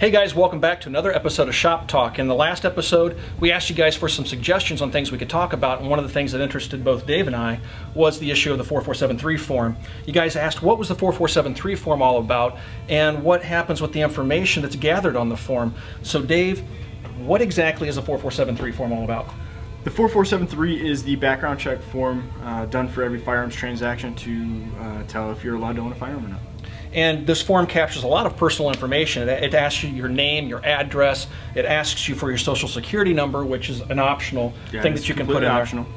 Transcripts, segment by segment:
Hey guys, welcome back to another episode of Shop Talk. In the last episode, we asked you guys for some suggestions on things we could talk about, and one of the things that interested both Dave and I was the issue of the 4473 form. You guys asked what was the 4473 form all about, and what happens with the information that's gathered on the form. So Dave, what exactly is the 4473 form all about? The 4473 is the background check form done for every firearms transaction to tell if you're allowed to own a firearm or not. And this form captures a lot of personal information. It asks you your name, your address. It asks you for your social security number, which is an optional thing that you can put in optional. there.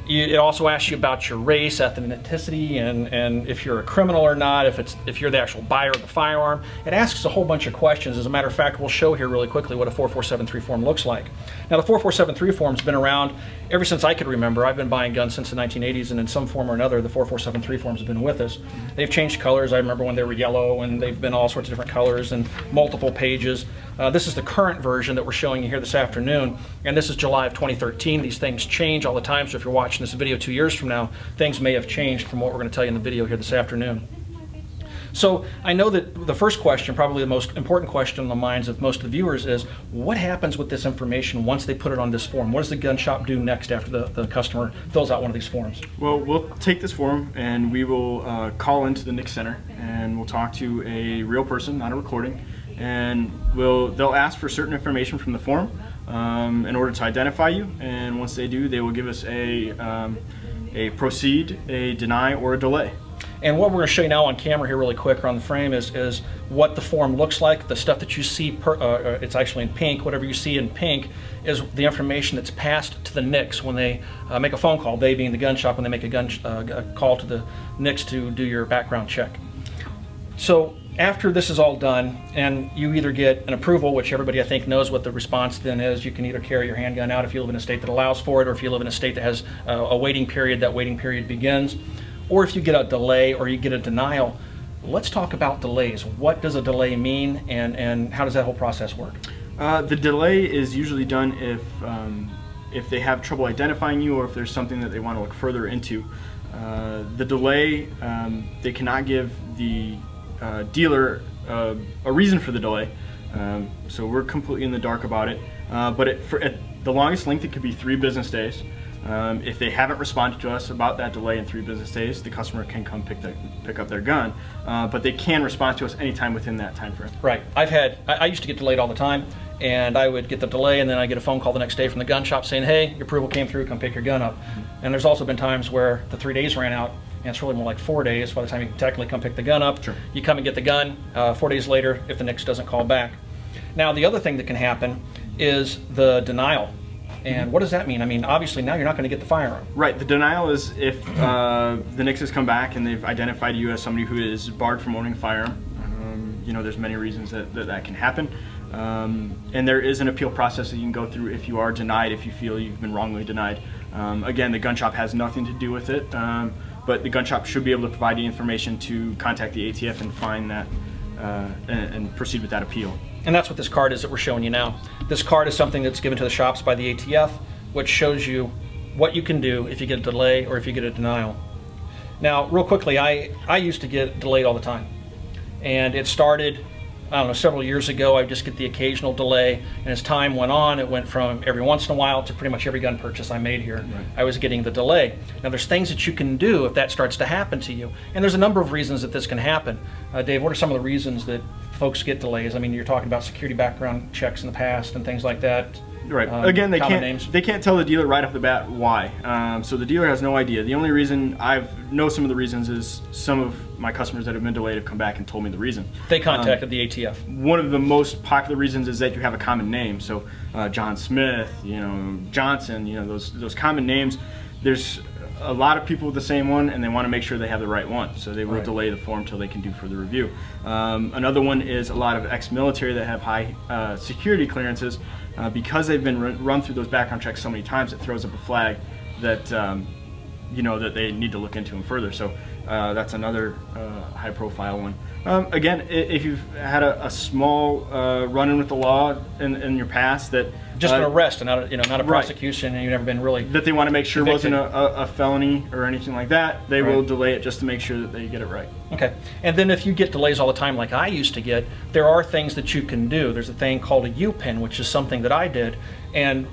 It also asks you about your race, ethnicity, and if you're a criminal or not, if you're the actual buyer of the firearm. It asks a whole bunch of questions. As a matter of fact, we'll show here really quickly what a 4473 form looks like. Now, the 4473 form's been around ever since I could remember. I've been buying guns since the 1980s, and in some form or another, the 4473 forms have been with us. They've changed colors. I remember when they were yellow, and they've been all sorts of different colors and multiple pages. This is the current version that we're showing you here this afternoon, and this is July of 2013. These things change all the time, so if you're watching this video 2 years from now, things may have changed from what we're going to tell you in the video here this afternoon. So I know that the first question, probably the most important question on the minds of most of the viewers, is what happens with this information once they put it on this form? What does the gun shop do next after the customer fills out one of these forms? Well, we'll take this form and we will call into the NICS Center and we'll talk to a real person, not a recording, and they'll ask for certain information from the form in order to identify you, and once they do, they will give us a proceed, a deny, or a delay. And what we're going to show you now on camera here really quick or on the frame is what the form looks like. The stuff that you see, it's actually in pink. Whatever you see in pink is the information that's passed to the NICS when they make a phone call, they being the gun shop, when they make a call to the NICS to do your background check. So after this is all done and you either get an approval, which everybody I think knows what the response then is, you can either carry your handgun out if you live in a state that allows for it, or if you live in a state that has a waiting period, that waiting period begins. Or if you get a delay or you get a denial. Let's talk about delays. What does a delay mean, and how does that whole process work? The delay is usually done if they have trouble identifying you or if there's something that they want to look further into. The delay, they cannot give the dealer a reason for the delay, so we're completely in the dark about it. But at the longest length, it could be 3 business days. If they haven't responded to us about that delay in 3 business days, the customer can come pick up their gun, but they can respond to us anytime within that time frame. Right. I used to get delayed all the time, and I would get the delay, and then I get a phone call the next day from the gun shop saying, hey, your approval came through, come pick your gun up. And there's also been times where the 3 days ran out, and it's really more like 4 days by the time you can technically come pick the gun up. Sure. You come and get the gun 4 days later if the NICS doesn't call back. Now, the other thing that can happen is the denial. And what does that mean? I mean, obviously now you're not going to get the firearm. Right. The denial is if the NICS has come back and they've identified you as somebody who is barred from owning a firearm. There's many reasons that can happen. And there is an appeal process that you can go through if you are denied, if you feel you've been wrongly denied. Again, the gun shop has nothing to do with it, but the gun shop should be able to provide the information to contact the ATF and find that and proceed with that appeal. And that's what this card is that we're showing you now. This card is something that's given to the shops by the ATF, which shows you what you can do if you get a delay or if you get a denial. Now, real quickly, I used to get delayed all the time. And it started, I don't know, several years ago. I just get the occasional delay, and as time went on, it went from every once in a while to pretty much every gun purchase I made here. Right. I was getting the delay. Now, there's things that you can do if that starts to happen to you, and there's a number of reasons that this can happen. Dave, what are some of the reasons that folks get delays? I mean, you're talking about security background checks in the past and things like that. Right. Again, they can't tell the dealer right off the bat why. So the dealer has no idea. The only reason know some of the reasons is some of my customers that have been delayed have come back and told me the reason. They contacted the ATF. One of the most popular reasons is that you have a common name. So John Smith, Johnson, those common names. There's a lot of people with the same one, and they want to make sure they have the right one, so they will delay the form till they can do further review. Another one is a lot of ex-military that have high security clearances. Because they've been run through those background checks so many times, it throws up a flag that that they need to look into them further. So that's another high-profile one. Again, if you've had a small run-in with the law in your past that Just an arrest and not a, not a Right. prosecution, and you've never been really That they want to make sure it wasn't convicted. a felony or anything like that. They Right. will delay it just to make sure that they get it right. Okay. And then if you get delays all the time like I used to get, there are things that you can do. There's a thing called a U-PIN, which is something that I did. And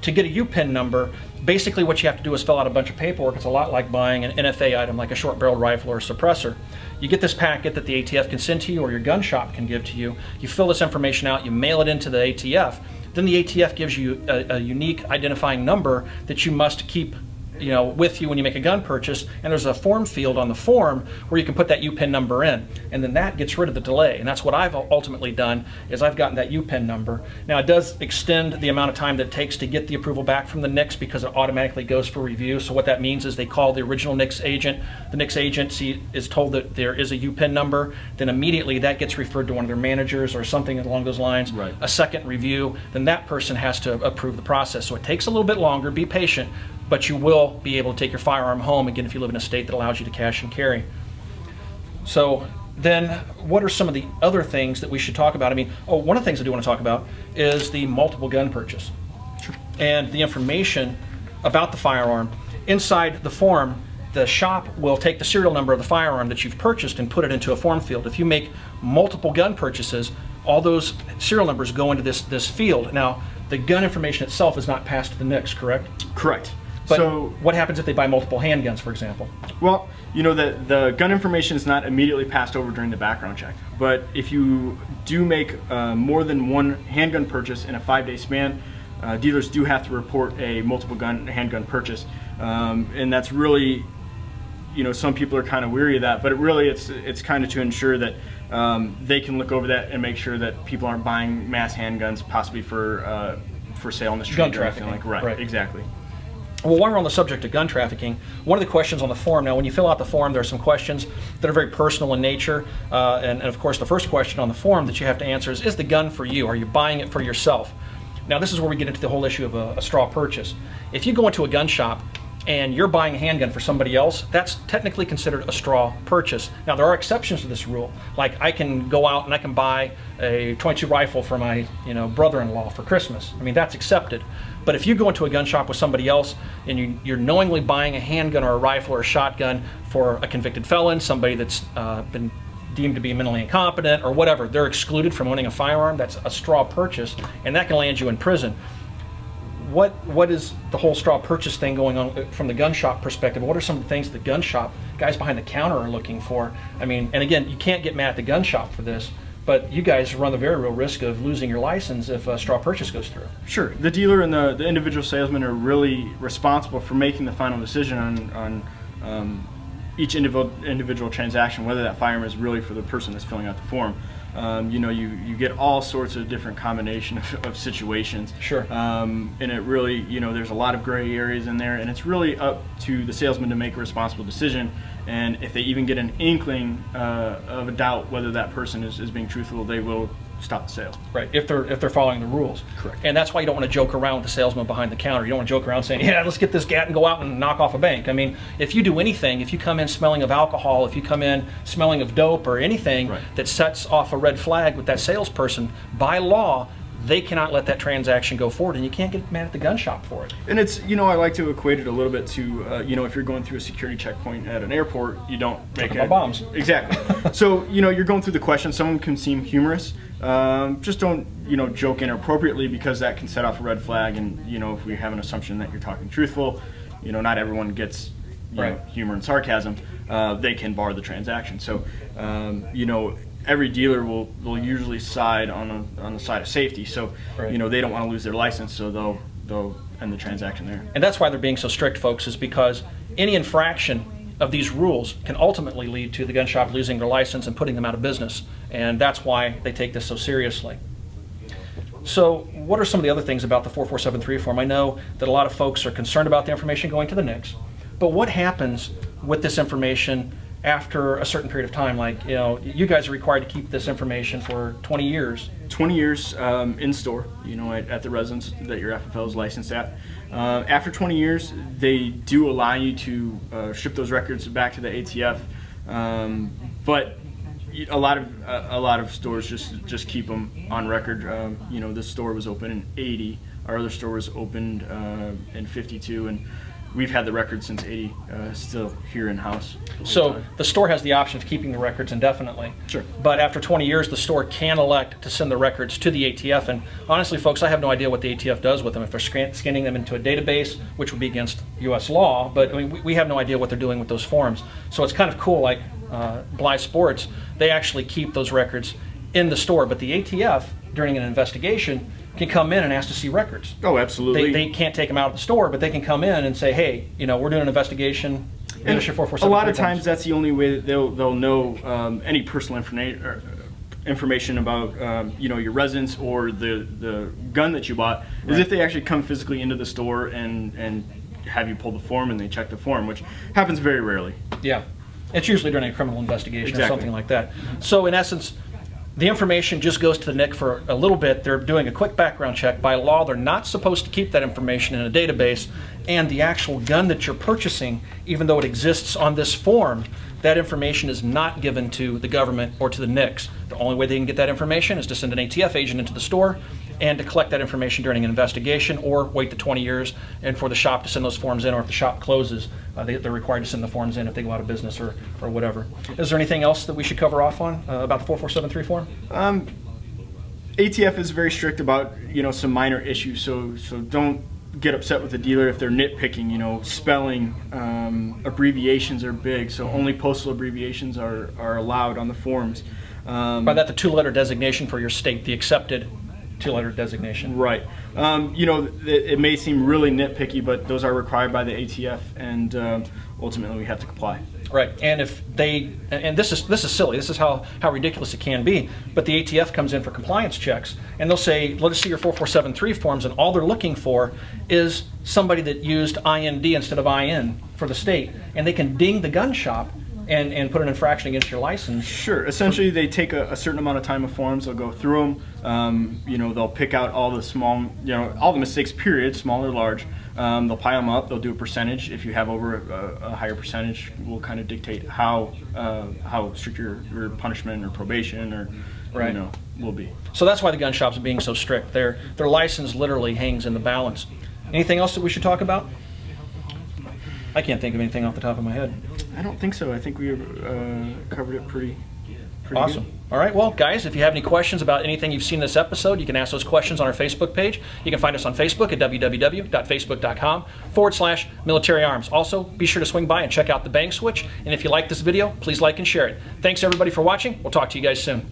to get a U-PIN number, basically what you have to do is fill out a bunch of paperwork. It's a lot like buying an NFA item like a short-barreled rifle or a suppressor. You get this packet that the ATF can send to you or your gun shop can give to you. You fill this information out, you mail it into the ATF. Then the ATF gives you a unique identifying number that you must keep with you when you make a gun purchase, and there's a form field on the form where you can put that U-PIN number in, and then that gets rid of the delay. And that's what I've ultimately done, is I've gotten that U-PIN number. Now it does extend the amount of time that it takes to get the approval back from the NICS because it automatically goes for review. So what that means is they call the original NICS agent. The NICS agency is told that there is a U-PIN number, then immediately that gets referred to one of their managers or something along those lines. Right. A second review, then that person has to approve the process. So it takes a little bit longer, be patient, but you will be able to take your firearm home, again, if you live in a state that allows you to cash and carry. So then what are some of the other things that we should talk about? I mean, one of the things I do want to talk about is the multiple gun purchase. Sure. And the information about the firearm. Inside the form, the shop will take the serial number of the firearm that you've purchased and put it into a form field. If you make multiple gun purchases, all those serial numbers go into this field. Now, the gun information itself is not passed to the NICS, correct? Correct. But So, what happens if they buy multiple handguns, for example? well, the gun information is not immediately passed over during the background check. But if you do make more than one handgun purchase in a 5-day span, dealers do have to report a multiple handgun purchase. And that's really, some people are kind of weary of that, but it's kind of to ensure that they can look over that and make sure that people aren't buying mass handguns possibly for sale on the street Gun or anything trafficking, like right. Exactly. Well, while we're on the subject of gun trafficking, one of the questions on the form, now when you fill out the form, there are some questions that are very personal in nature. And of course, the first question on the form that you have to answer is the gun for you? Are you buying it for yourself? Now, this is where we get into the whole issue of a straw purchase. If you go into a gun shop and you're buying a handgun for somebody else, that's technically considered a straw purchase. Now, there are exceptions to this rule. Like, I can go out and I can buy a .22 rifle for my brother-in-law for Christmas. I mean, that's accepted. But if you go into a gun shop with somebody else and you're knowingly buying a handgun or a rifle or a shotgun for a convicted felon, somebody that's been deemed to be mentally incompetent or whatever, they're excluded from owning a firearm, that's a straw purchase, and that can land you in prison. What is the whole straw purchase thing going on from the gun shop perspective? What are some of the things the gun shop guys behind the counter are looking for? I mean, and again, you can't get mad at the gun shop for this, but you guys run the very real risk of losing your license if a straw purchase goes through. Sure. The dealer and the individual salesman are really responsible for making the final decision on each individual transaction, whether that firearm is really for the person that's filling out the form. You get all sorts of different combination of situations. Sure. And it really, there's a lot of gray areas in there, and it's really up to the salesman to make a responsible decision. And if they even get an inkling of a doubt whether that person is being truthful, they will stop the sale. Right, if they're following the rules. Correct. And that's why you don't want to joke around with the salesman behind the counter. You don't want to joke around saying, yeah, let's get this gat and go out and knock off a bank. I mean, if you do anything, if you come in smelling of alcohol, if you come in smelling of dope or anything Right. that sets off a red flag with that salesperson, by law, they cannot let that transaction go forward, and you can't get mad at the gun shop for it. And it's, I like to equate it a little bit to, if you're going through a security checkpoint at an airport, you don't make Talking about bombs. Exactly. So, you're going through the question, someone can seem humorous. Just don't, joke inappropriately, because that can set off a red flag. And, if we have an assumption that you're talking truthful, not everyone gets, Right. humor and sarcasm. They can bar the transaction. So, every dealer will usually side on the side of safety. So, Right. They don't want to lose their license, so they'll end the transaction there. And that's why they're being so strict, folks, is because any infraction of these rules can ultimately lead to the gun shop losing their license and putting them out of business. And that's why they take this so seriously. So what are some of the other things about the 4473 form? I know that a lot of folks are concerned about the information going to the NICS, but what happens with this information after a certain period of time? Like, you guys are required to keep this information for 20 years. 20 years in store, at the residence that your FFL is licensed at. After 20 years, they do allow you to ship those records back to the ATF, but a lot of stores just keep them on record. This store was open in '80. Our other store was opened in '52, and we've had the record since '80, still here in house. So the store has the option of keeping the records indefinitely. Sure. But after 20 years, the store can elect to send the records to the ATF. And honestly, folks, I have no idea what the ATF does with them. If they're scanning them into a database, which would be against U.S. law, but I mean, we have no idea what they're doing with those forms. So it's kind of cool, like Bly Sports, they actually keep those records in the store. But the ATF, during an investigation, can come in and ask to see records. Oh, absolutely. They can't take them out of the store, but they can come in and say, hey, we're doing an investigation. And Give us your 447 a lot of forms. times that's the only way that they'll know any personal information about your residence or the gun that you bought is Right. if they actually come physically into the store and have you pull the form and they check the form, which happens very rarely. Yeah. It's usually during a criminal investigation or Exactly. something like that. So in essence, the information just goes to the NIC for a little bit. They're doing a quick background check. By law, they're not supposed to keep that information in a database. And the actual gun that you're purchasing, even though it exists on this form, that information is not given to the government or to the NICs. The only way they can get that information is to send an ATF agent into the store and to collect that information during an investigation, or wait the 20 years and for the shop to send those forms in, or if the shop closes, they're required to send the forms in if they go out of business or whatever. Is there anything else that we should cover off on about the 4473 form? ATF is very strict about some minor issues, so don't get upset with the dealer if they're nitpicking. Spelling, abbreviations are big, so only postal abbreviations are allowed on the forms. By that, the two-letter designation for your state, the accepted two-letter designation. Right. It may seem really nitpicky, but those are required by the ATF, and ultimately we have to comply. Right, and if they, and this is silly, this is how ridiculous it can be, but the ATF comes in for compliance checks, and they'll say, let us see your 4473 forms, and all they're looking for is somebody that used IND instead of IN for the state, and they can ding the gun shop and put an infraction against your license. Sure. Essentially, they take a certain amount of time of forms. They'll go through them. They'll pick out all the small, all the mistakes. Period, small or large. They'll pile them up. They'll do a percentage. If you have over a higher percentage, will kind of dictate how strict your punishment or probation or Right. will be. So that's why the gun shops are being so strict. Their license literally hangs in the balance. Anything else that we should talk about? I can't think of anything off the top of my head. I don't think so. I think we covered it pretty Awesome. good. All right, well, guys, if you have any questions about anything you've seen in this episode, you can ask those questions on our Facebook page. You can find us on Facebook at www.facebook.com/military arms. Also, be sure to swing by and check out the bang switch. And if you like this video, please like and share it. Thanks, everybody, for watching. We'll talk to you guys soon.